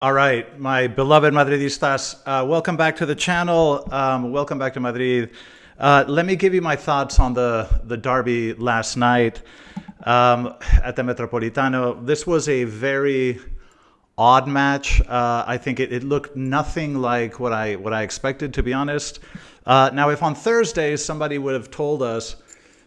All right, my beloved Madridistas, welcome back to the channel. Welcome back to Madrid. Let me give you my thoughts on the derby last night at the Metropolitano. This was a very odd match. I think it looked nothing like what I expected, to be honest. Now, if on Thursday somebody would have told us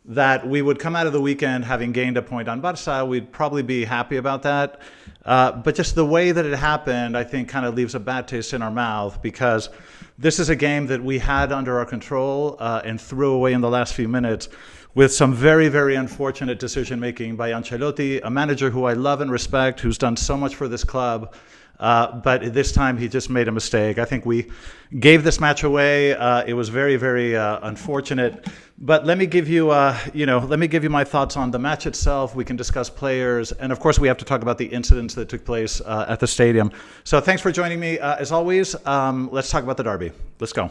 that we would come out of the weekend having gained a point on Barca, we'd probably be happy about that. But just the way that it happened, I think, kind of leaves a bad taste in our mouth, because this is a game that we had under our control and threw away in the last few minutes with some very, very unfortunate decision-making by Ancelotti, a manager who I love and respect, who's done so much for this club. But this time he just made a mistake. I think we gave this match away. It was very, very unfortunate. But let me give you, let me give you my thoughts on the match itself. We can discuss players, and of course we have to talk about the incidents that took place at the stadium. So thanks for joining me. As always, let's talk about the derby. Let's go.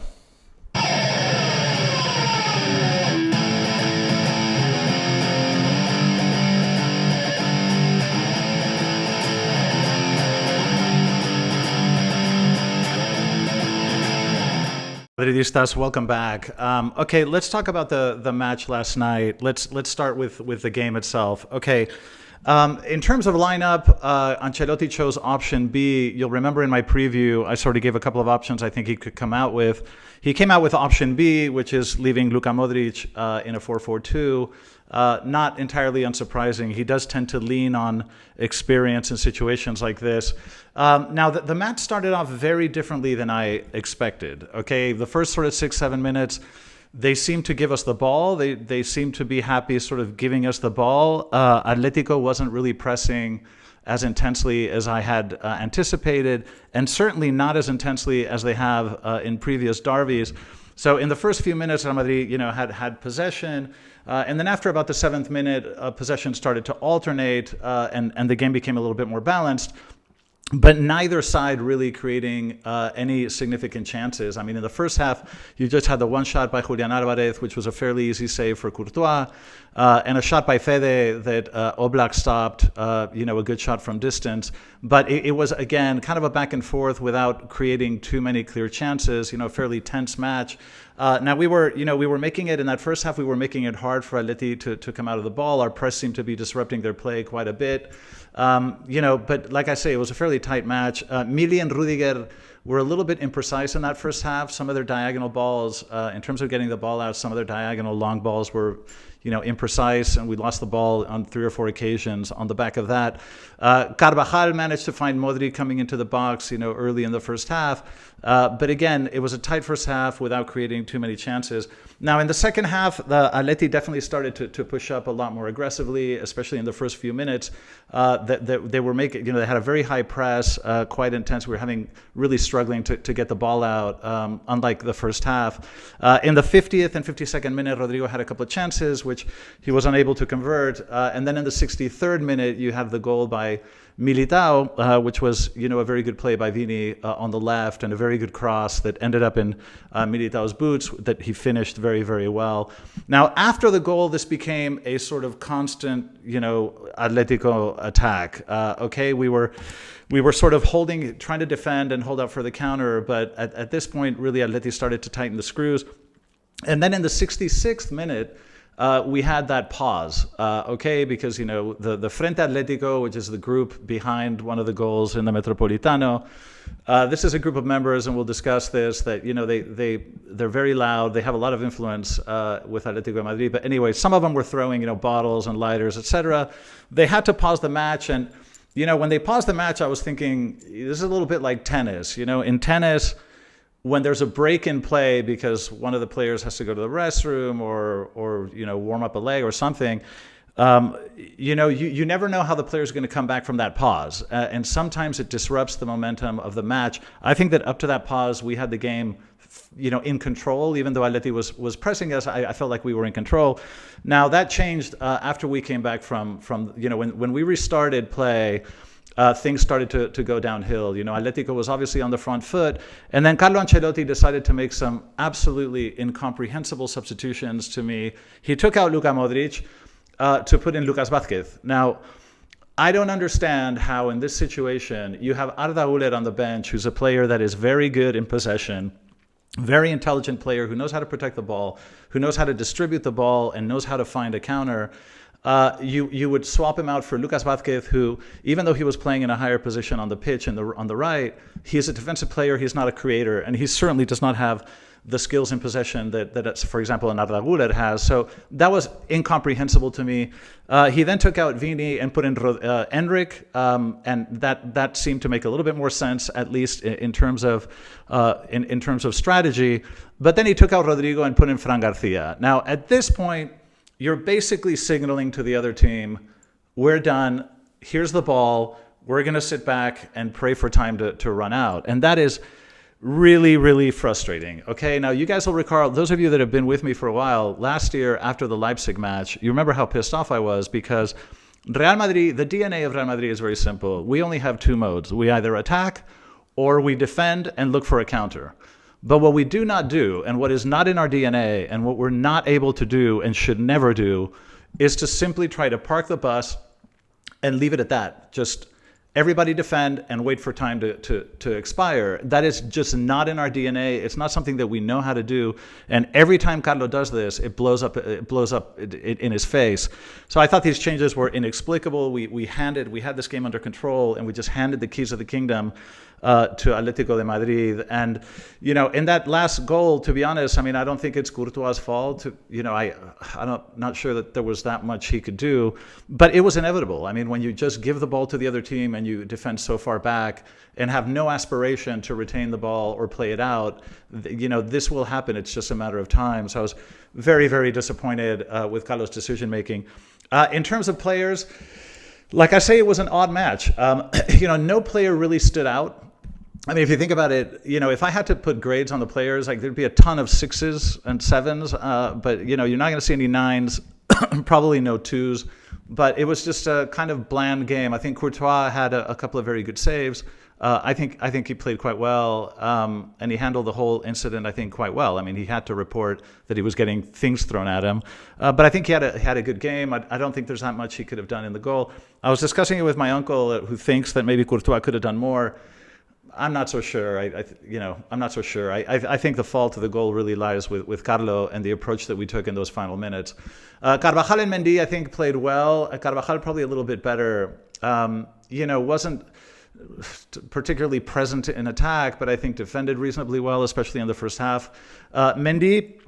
Madridistas, welcome back. Okay, let's talk about the match last night. Let's start with the game itself. Okay, in terms of lineup, Ancelotti chose option B. You'll remember in my preview, I sort of gave a couple of options I think he could come out with. He came out with option B, which is leaving Luka Modric in a 4-4-2. Not entirely unsurprising. He does tend to lean on experience in situations like this. Now, the match started off very differently than I expected. Okay, the first sort of 6-7 minutes, they seemed to give us the ball. They seemed to be happy sort of giving us the ball. Atletico wasn't really pressing as intensely as I had anticipated, and certainly not as intensely as they have in previous derbies. So in the first few minutes, Real Madrid, had possession, and then after about the 7th minute, possession started to alternate, and the game became a little bit more balanced. But neither side really creating any significant chances. I mean, in the first half, you just had the one shot by Julian Alvarez, which was a fairly easy save for Courtois, and a shot by Fede that Oblak stopped, a good shot from distance. But it was, again, kind of a back and forth without creating too many clear chances, a fairly tense match. Now, we were making it in that first half, we were making it hard for Atleti to come out of the ball. Our press seemed to be disrupting their play quite a bit. But like I say, it was a fairly tight match. Mili and Rudiger were a little bit imprecise in that first half. Some of their diagonal balls, in terms of getting the ball out, some of their diagonal long balls were, imprecise, and we lost the ball on 3 or 4 occasions on the back of that. Carvajal managed to find Modric coming into the box, early in the first half. But again, it was a tight first half without creating too many chances. Now, in the second half, the Atleti definitely started to push up a lot more aggressively, especially in the first few minutes. They were making, they had a very high press, quite intense. We were really struggling to get the ball out, unlike the first half. In the 50th and 52nd minute, Rodrigo had a couple of chances, which he was unable to convert. And then in the 63rd minute, you have the goal by Militao, which was, a very good play by Vini on the left, and a very good cross that ended up in Militao's boots that he finished very, very well. Now, after the goal, this became a sort of constant, Atletico attack. Okay, we were sort of trying to defend and hold out for the counter, but at this point, really, Atleti started to tighten the screws. And then in the 66th minute, we had that pause, because, the Frente Atletico, which is the group behind one of the goals in the Metropolitano, this is a group of members, and we'll discuss this, that, they're very loud. They have a lot of influence with Atletico de Madrid. But anyway, some of them were throwing, bottles and lighters, etc. They had to pause the match. And, when they paused the match, I was thinking, this is a little bit like tennis. In tennis, when there's a break in play because one of the players has to go to the restroom or warm up a leg or something, you never know how the player is going to come back from that pause, and sometimes it disrupts the momentum of the match. I think that up to that pause, we had the game, in control. Even though Atleti was pressing us, I felt like we were in control. Now that changed after we came back from when we restarted play. Things started to go downhill. Atletico was obviously on the front foot. And then Carlo Ancelotti decided to make some absolutely incomprehensible substitutions to me. He took out Luka Modric to put in Lucas Vázquez. Now, I don't understand how in this situation you have Arda Güler on the bench, who's a player that is very good in possession, very intelligent player who knows how to protect the ball, who knows how to distribute the ball, and knows how to find a counter. You would swap him out for Lucas Vázquez, who, even though he was playing in a higher position on the pitch and on the right, he is a defensive player. He's not a creator, and he certainly does not have the skills in possession that for example, an Arda Güler has. So that was incomprehensible to me. He then took out Vini and put in Enric, and that seemed to make a little bit more sense, at least in terms of strategy. But then he took out Rodrigo and put in Fran Garcia. Now, at this point, you're basically signaling to the other team, we're done. Here's the ball. We're going to sit back and pray for time to run out. And that is really, really frustrating. Okay, now you guys will recall, those of you that have been with me for a while, last year after the Leipzig match, you remember how pissed off I was because Real Madrid, the DNA of Real Madrid is very simple. We only have two modes. We either attack or we defend and look for a counter. But what we do not do, and what is not in our DNA, and what we're not able to do and should never do, is to simply try to park the bus and leave it at that. Just everybody defend and wait for time to expire. That is just not in our DNA. It's not something that we know how to do. And every time Carlo does this, it blows up in his face. So I thought these changes were inexplicable. We had this game under control, and we just handed the keys of the kingdom to Atletico de Madrid. And, in that last goal, to be honest, I mean, I don't think it's Courtois' fault. I'm not sure that there was that much he could do, but it was inevitable. I mean, when you just give the ball to the other team and you defend so far back and have no aspiration to retain the ball or play it out, this will happen. It's just a matter of time. So I was very, very disappointed with Carlos' decision-making. In terms of players, like I say, it was an odd match. No player really stood out. I mean, if you think about it, if I had to put grades on the players, like there'd be a ton of 6s and 7s, but you're not going to see any 9s, probably no 2s. But it was just a kind of bland game. I think Courtois had a couple of very good saves. I think he played quite well, and he handled the whole incident, I think, quite well. I mean, he had to report that he was getting things thrown at him, but I think he had a good game. I don't think there's that much he could have done in the goal. I was discussing it with my uncle, who thinks that maybe Courtois could have done more. I'm not so sure. I'm not so sure. I think the fault of the goal really lies with Carlo and the approach that we took in those final minutes. Carvajal and Mendy, I think, played well. Carvajal probably a little bit better. Wasn't particularly present in attack, but I think defended reasonably well, especially in the first half. Mendy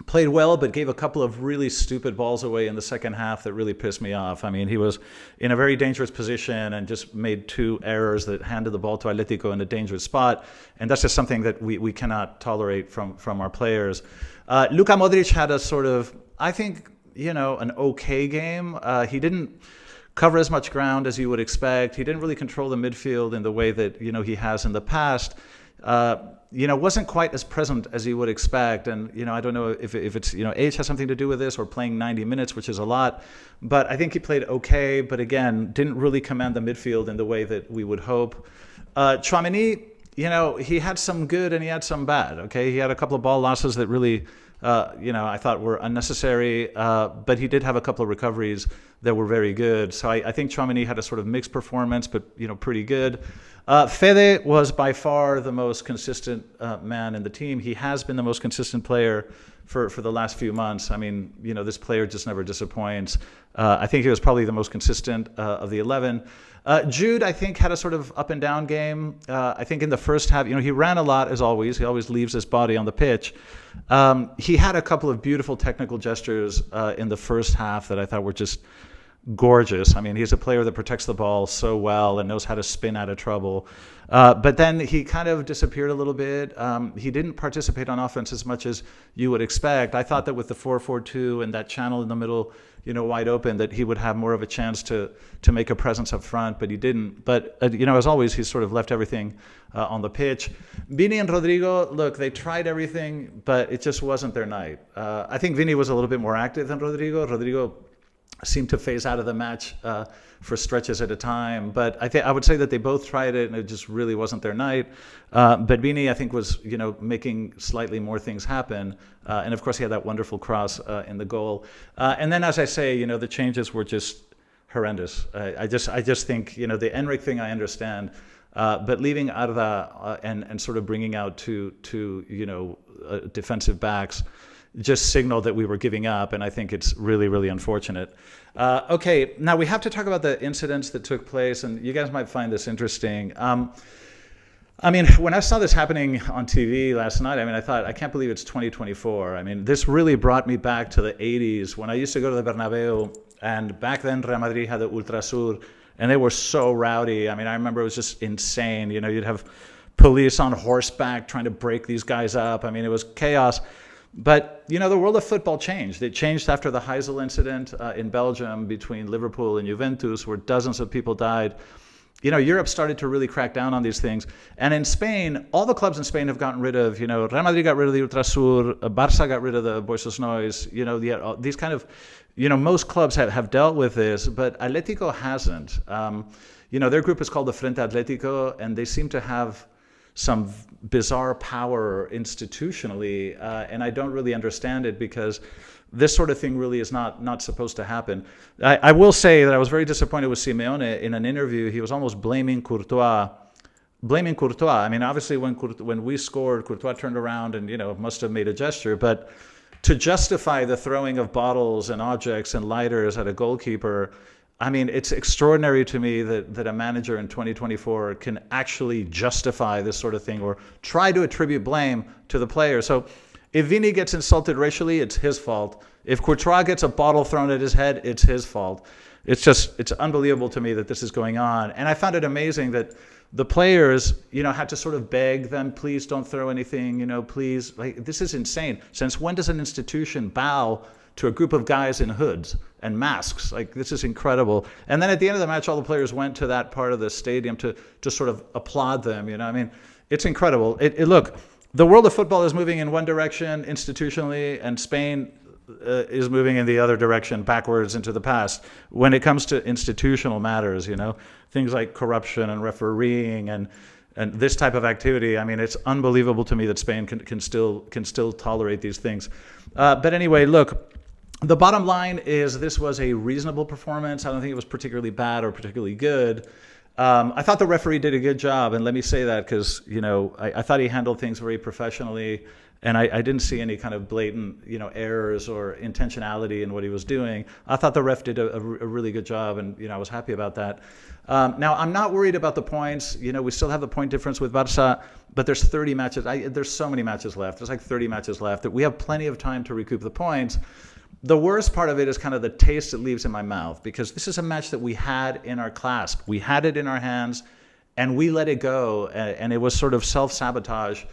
played well, but gave a couple of really stupid balls away in the second half that really pissed me off. I mean, he was in a very dangerous position and just made 2 errors that handed the ball to Atletico in a dangerous spot. And that's just something that we cannot tolerate from our players. Luka Modric had a sort of, I think, an okay game. He didn't cover as much ground as you would expect. He didn't really control the midfield in the way that, he has in the past. Wasn't quite as present as you would expect. And, I don't know if it's, age has something to do with this, or playing 90 minutes, which is a lot. But I think he played okay, but again, didn't really command the midfield in the way that we would hope. Tchouaméni, he had some good and he had some bad. Okay. He had a couple of ball losses that really, I thought were unnecessary, but he did have a couple of recoveries that were very good. So I think Tchouaméni had a sort of mixed performance, but, pretty good. Fede was by far the most consistent man in the team. He has been the most consistent player for the last few months. I mean, this player just never disappoints. I think he was probably the most consistent of the 11. Jude, I think, had a sort of up and down game. I think in the first half, he ran a lot as always. He always leaves his body on the pitch. He had a couple of beautiful technical gestures in the first half that I thought were just gorgeous. I mean, he's a player that protects the ball so well and knows how to spin out of trouble. But then he kind of disappeared a little bit. He didn't participate on offense as much as you would expect. I thought that with the 4-4-2 and that channel in the middle, wide open, that he would have more of a chance to make a presence up front, but he didn't. But, as always, he sort of left everything on the pitch. Vini and Rodrigo, look, they tried everything, but it just wasn't their night. I think Vini was a little bit more active than Rodrigo. Rodrigo seemed to phase out of the match for stretches at a time. But I would say that they both tried it, and it just really wasn't their night. But Vini, I think, was making slightly more things happen. And of course, he had that wonderful cross in the goal. And then, as I say, the changes were just horrendous. I just think, you know, the Enric thing I understand, but leaving Arda and sort of bringing out two you know, defensive backs just signaled that we were giving up, and I think it's really, really unfortunate. Okay, now we have to talk about the incidents that took place, and you guys might find this interesting. I mean, when I saw this happening on TV last night, I mean, I thought, I can't believe it's 2024. I mean, this really brought me back to the 80s when I used to go to the Bernabeu, and back then Real Madrid had the Ultrasur, and they were so rowdy. I mean, I remember it was just insane. You know, you'd have police on horseback trying to break these guys up. I mean, it was chaos. But, you know, the world of football changed. It changed after the Heysel incident in Belgium between Liverpool and Juventus, where dozens of people died. You know, Europe started to really crack down on these things. And in Spain, all the clubs in Spain have gotten rid of, you know, Real Madrid got rid of the Ultrasur, Barça got rid of the Boisos Nois, you know, these kind of, you know, most clubs have dealt with this, but Atletico hasn't. You know, their group is called the Frente Atletico, and they seem to have some bizarre power institutionally, and I don't really understand it because this sort of thing really is not supposed to happen. I will say that I was very disappointed with Simeone in an interview. He was almost blaming Courtois. I mean, obviously when we scored, Courtois turned around and, you know, must have made a gesture, but to justify the throwing of bottles and objects and lighters at a goalkeeper, I mean, it's extraordinary to me that a manager in 2024 can actually justify this sort of thing or try to attribute blame to the player. So if Vini gets insulted racially, it's his fault. If Courtois gets a bottle thrown at his head, it's his fault. It's unbelievable to me that this is going on. And I found it amazing that the players, you know, had to sort of beg them, please don't throw anything, you know, please. Like, this is insane. Since when does an institution bow to a group of guys in hoods and masks? Like, this is incredible. And then at the end of the match, all the players went to that part of the stadium to sort of applaud them. You know, I mean, it's incredible. Look, the world of football is moving in one direction institutionally, and Spain is moving in the other direction, backwards into the past. When it comes to institutional matters, you know, things like corruption and refereeing and this type of activity, I mean, it's unbelievable to me that Spain can still tolerate these things. But anyway, look, the bottom line is this was a reasonable performance. I don't think it was particularly bad or particularly good. I thought the referee did a good job, and let me say that because, you know, I thought he handled things very professionally, and I didn't see any kind of blatant, you know, errors or intentionality in what he was doing. I thought the ref did a really good job, and, you know, I was happy about that. Now, I'm not worried about the points. You know, we still have the point difference with Barça, but there's 30 matches. There's so many matches left. There's like 30 matches left. We have plenty of time to recoup the points. The worst part of it is kind of the taste it leaves in my mouth, because this is a match that we had in our clasp. We had it in our hands, and we let it go, and it was sort of self-sabotage,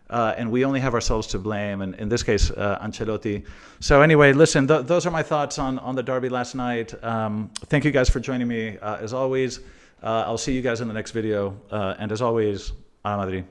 and we only have ourselves to blame, and in this case, Ancelotti. So anyway, listen, those are my thoughts on the derby last night. Thank you guys for joining me, as always. I'll see you guys in the next video, and as always, a Madrid.